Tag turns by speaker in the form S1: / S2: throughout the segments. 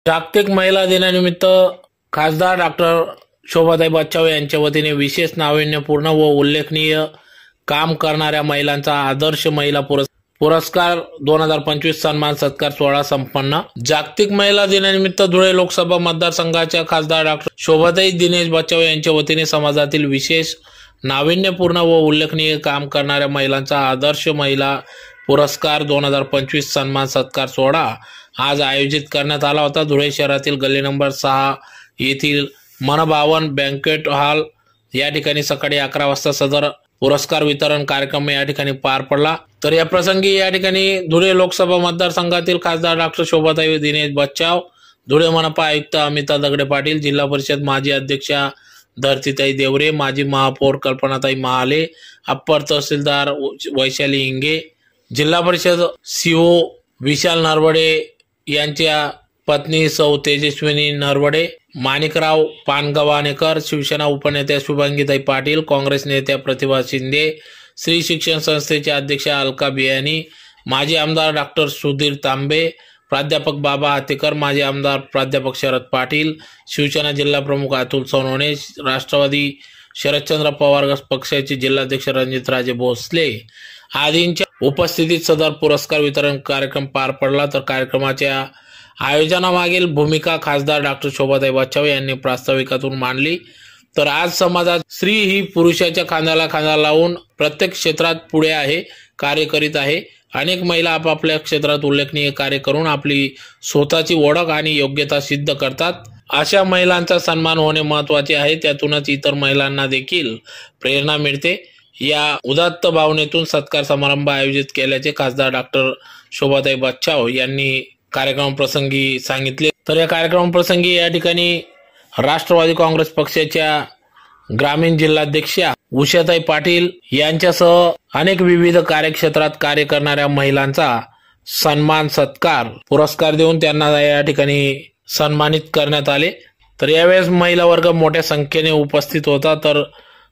S1: जागतिक महिला दिनानिमित्त खासदार डॉक्टर शोभाताई बच्चाव यांच्या वतीने विशेष नाविन्यपूर्ण व उल्लेखनीय काम करणाऱ्या महिलांचा आदर्श महिला पुरस्कार 2025 सन्मान सत्कार सोहळा संपन्न। जागतिक महिला दिनानिमित्त धुळे लोकसभा मतदारसंघाच्या खासदार डॉक्टर शोभाताई दिनेश बच्चाव यांच्या वतीने समाजातील विशेष नाविन्यपूर्ण व उल्लेखनीय काम करणाऱ्या महिलांचा आदर्श महिला पुरस्कार 2025 सन्मान सत्कार सोहळा आज आयोजित करण्यात आला होता। धुळे शहरातील गल्ली नंबर 6 येथील मनभावन बँक्वेट हॉल या ठिकाणी सकाळी 11 वाजता सदर पुरस्कार वितरण कार्यक्रम या ठिकाणी पार पडला। तर या प्रसंगी या ठिकाणी धुळे लोकसभा मतदारसंघातील खासदार डॉक्टर शोभाताई दिनेश बच्चाव, धुळे मनपा आयुक्त अमिता दगडे पाटील, जिल्हा परिषद माजी अध्यक्षा धरतीताई देवरे, माजी महापौर कल्पनाताई महाले, अप्पर तहसीलदार वैशाली इंगे, जिल्हा परिषद सीओ विशाल नरवडे यांच्या पत्नी सौ तेजस्विनी नरवडे, माणिकराव पानगव्हाणेकर, शिवसेना उपनेत्या शुभांगीताई पाटील, काँग्रेस नेत्या प्रतिभा शिंदे, श्री शिक्षण संस्थेचे अध्यक्ष अलका बियानी, माजी आमदार डॉक्टर सुधीर तांबे, प्राध्यापक बाबा हातेकर, माजी आमदार प्राध्यापक शरद पाटील, शिवसेना जिल्हा प्रमुख अतुल सोनवणे, राष्ट्रवादी शरदचंद्र पवार पक्षाचे जिल्हाध्यक्ष रणजितराजे भोसले आदींच्या उपस्थितीत सदर पुरस्कार वितरण कार्यक्रम पार पडला। तर कार्यक्रमाच्या आयोजनामागील भूमिका खासदार डॉक्टर शोभाताई बच्चाव यांनी प्रास्ताविकातून मांडली। तर आज समाजात स्त्री ही पुरुषाच्या खांद्याला खांदा लावून प्रत्येक क्षेत्रात पुढे आहे, कार्य करीत आहे। अनेक महिला आपापल्या क्षेत्रात उल्लेखनीय कार्य करून आपली स्वतःची ओळख आणि योग्यता सिद्ध करतात। अशा महिलांचा सन्मान होणे महत्त्वाचे आहे, त्यातूनच इतर महिलांना देखील प्रेरणा मिळते। या उदात्त भावनेतून सत्कार समारंभ आयोजित केल्याचे खासदार डॉक्टर शोभाताई बच्चाव यांनी कार्यक्रम प्रसंगी सांगितले। तर या कार्यक्रम प्रसंगी या ठिकाणी राष्ट्रवादी काँग्रेस पक्षाच्या ग्रामीण जिल्हाध्यक्षा उषाताई पाटील यांच्यासह अनेक विविध कार्यक्षेत्रात कार्य करणाऱ्या महिलांचा सन्मान सत्कार पुरस्कार देऊन त्यांना या ठिकाणी सन्मानित करण्यात आले। तर यावेळेस महिला वर्ग मोठ्या संख्येने उपस्थित होता। तर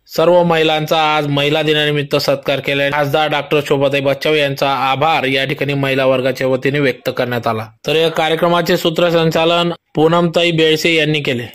S1: सर्व महिलांचा आज महिला दिनानिमित्त सत्कार केला। खासदार डॉक्टर शोभाताई बच्चाव यांचा आभार या ठिकाणी महिला वर्गाच्या वतीने व्यक्त करण्यात आला। तर या कार्यक्रमाचे सूत्रसंचालन पूनमताई बेळसे यांनी केले।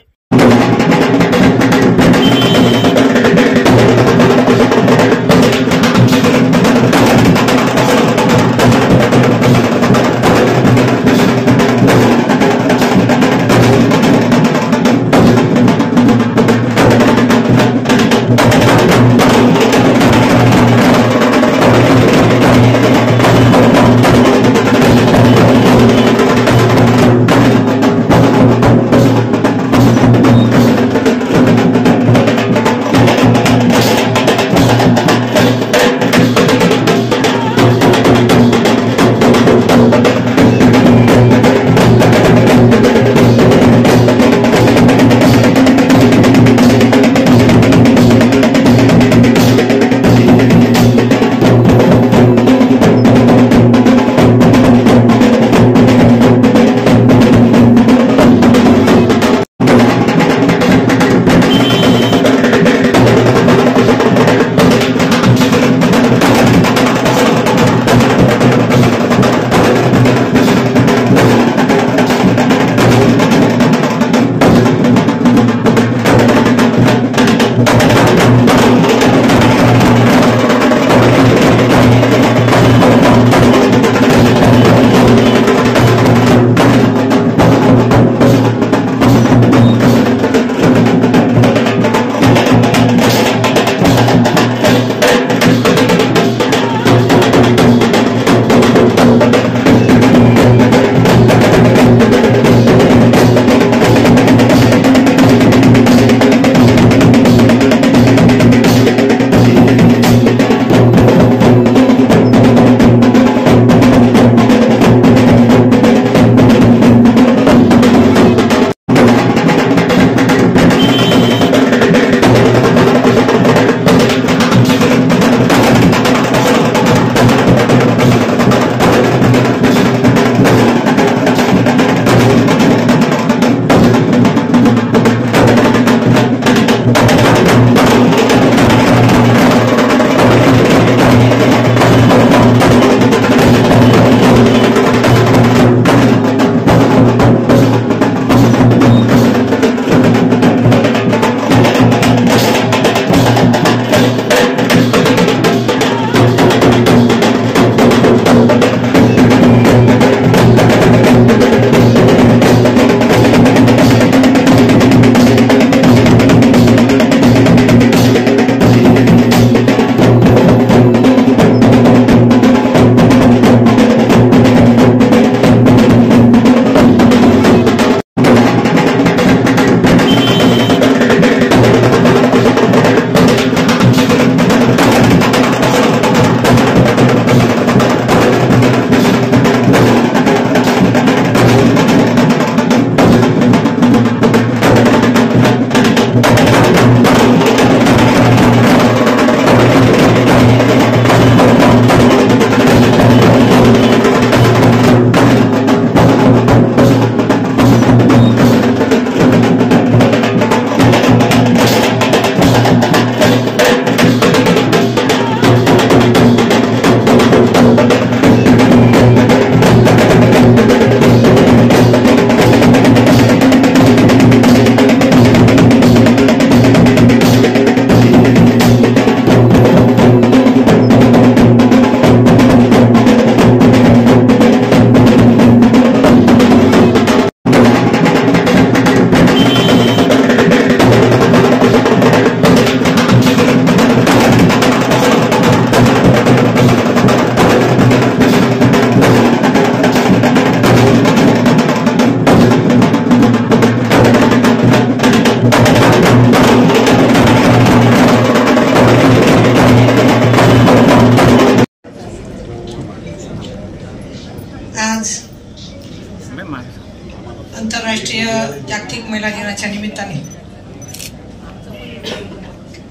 S2: आंतरराष्ट्रीय जागतिक महिला दिनाच्या निमित्ताने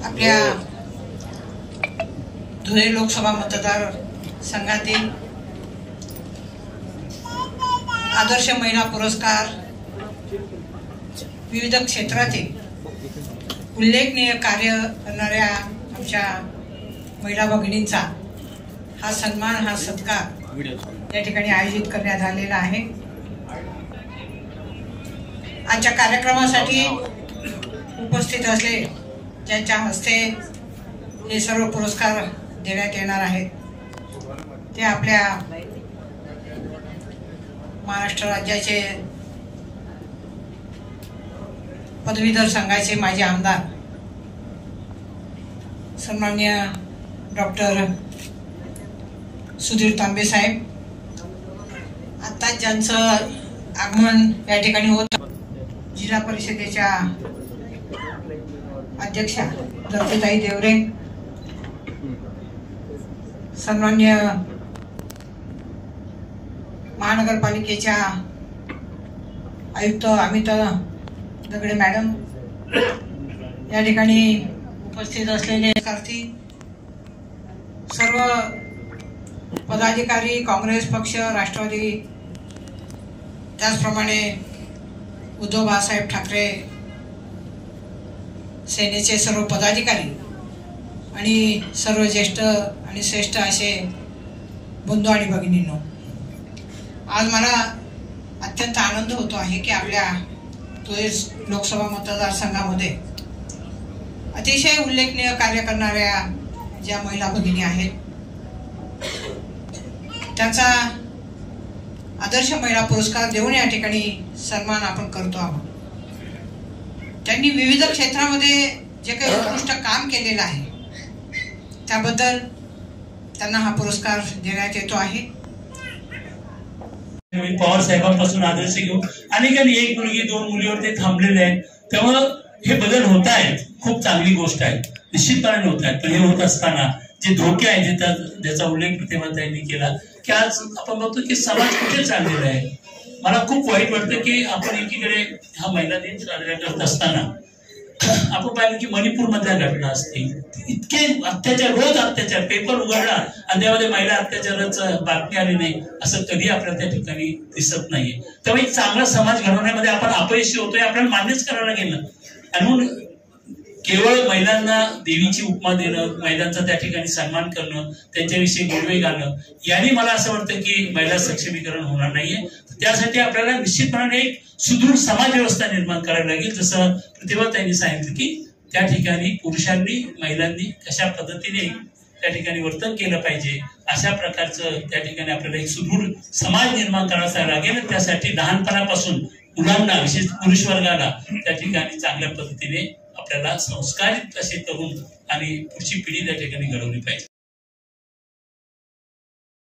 S2: आपल्या धुळे लोकसभा मतदार संघातील आदर्श महिला पुरस्कार विविध क्षेत्रातील उल्लेखनीय कार्य करणाऱ्या आमच्या महिला भगिनींचा हा सन्मान, हा सत्कार या ठिकाणी आयोजित करण्यात आलेला आहे। आजच्या कार्यक्रमासाठी उपस्थित असले ज्यांच्या हस्ते हे सर्व पुरस्कार देण्यात येणार आहेत ते आपल्या महाराष्ट्र राज्याचे पदवीधर संघाचे माजी आमदार सन्माननीय डॉक्टर सुधीर तांबे साहेब, आताच ज्यांचं आगमन या ठिकाणी होत, जिल्हा परिषदेच्या अध्यक्षा दत्ताताई देवरे, सन्माननीय महानगरपालिकेच्या आयुक्त अमिता दगडे मॅडम, या ठिकाणी उपस्थित असलेले विद्यार्थी, सर्व पदाधिकारी, काँग्रेस पक्ष, राष्ट्रवादी, त्याचप्रमाणे उद्धव बाळासाहेब ठाकरे सेनेचे सर्व पदाधिकारी आणि सर्व ज्येष्ठ आणि श्रेष्ठ असे बंधू आणि भगिनींनो, आज मला अत्यंत आनंद होतो आहे की आपल्या धुळे लोकसभा मतदारसंघामध्ये अतिशय उल्लेखनीय कार्य करणाऱ्या ज्या महिला भगिनी आहेत त्यांचा आदर्श महिला पुरस्कार देऊन या ठिकाणी सन्मान आपण करतो आहोत। त्यांनी विविध क्षेत्रामध्ये जे काही उत्कृष्ट काम केलेलं आहे त्याबद्दल त्यांना हा पुरस्कार देण्यात येतो आहे।
S3: पवार साहेबांपासून आदर्श घेऊन अनेकांनी एक मुलगी दोन मुलीवर ते थांबलेले आहेत, त्यामुळे हे बदल होत आहेत, खूप चांगली गोष्ट आहे, निश्चितपणे होत आहेत। पण हे होत असताना जे धोके आहेत ज्याचा उल्लेख प्रतिभाताईंनी केला की आज आपण बघतो की समाज कुठे चाललेला आहे। मला खूप वाईट वाटतं की आपण एकीकडे हा महिला दिन साजरा करत असताना आपण पाहिलं की मणिपूर मधल्या घटना असतील, इतके अत्याचार, रोज अत्याचार, पेपर उघडला आणि त्यामध्ये महिला अत्याचाराचं बातमी आली नाही असं कधी आपल्याला त्या ठिकाणी दिसत नाहीये। त्यामुळे एक चांगला समाज घडवण्यामध्ये आपण अपयशी होतोय, आपल्याला मान्यच करायला गेलं आणि म्हणून केवळ महिलांना देवीची उपमा देणं, महिलांचा त्या ठिकाणी सन्मान करणं, त्यांच्याविषयी गोडवे गाणं याने मला असं वाटतं की महिला सक्षमीकरण होणार नाहीये। त्यासाठी आपल्याला निश्चितपणे एक सुदृढ समाज व्यवस्था निर्माण करावी लागेल। जसं प्रतिभाताईंनी सांगितलं की त्या ठिकाणी पुरुषांनी महिलांनी कशा पद्धतीने त्या ठिकाणी वर्तन केलं पाहिजे, अशा प्रकारचं त्या ठिकाणी आपल्याला एक सुदृढ समाज निर्माण करावा लागेल। त्यासाठी लहानपणापासून मुलांना, विशेष पुरुष वर्गाला त्या ठिकाणी चांगल्या पद्धतीने आपल्याला संस्कारित असे तरुण आणि पुढची पिढी त्या ठिकाणी घडवली पाहिजे।